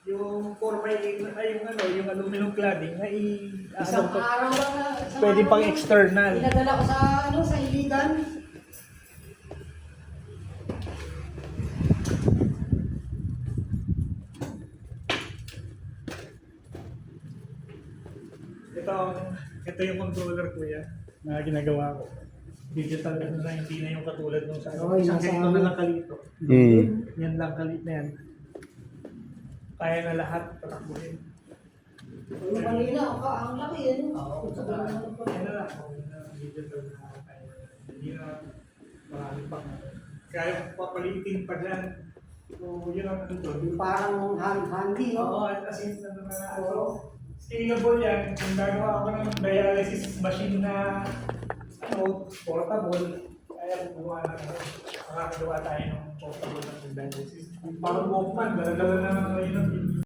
yung 4x8 ay yung ano, yung aluminum cladding na Isang araw lang na. pwede pang external. Pinadala ko sa ano, sa Iligan. Ito yung controller ko yan na ginagawa ko. Digital na hindi na yung katulad nung sa Oo, isang nasa ganito ano. na lang kalito. Mm. Yan lang kalit na yan. Kaya na lahat patakbuhin. Yung kanina, ang laki yan. Oo, kaya na lang. Digital na kaya. Hindi na marami pa. Kaya papalitin pa dyan. So, yun ang ito. Parang handy, no? Oo, kasi scalable yan. Kung gagawa ako ng dialysis machine na portable, kaya gumawa na makakagawa tayo ng portable na dialysis. Parang Walkman, dala-dala na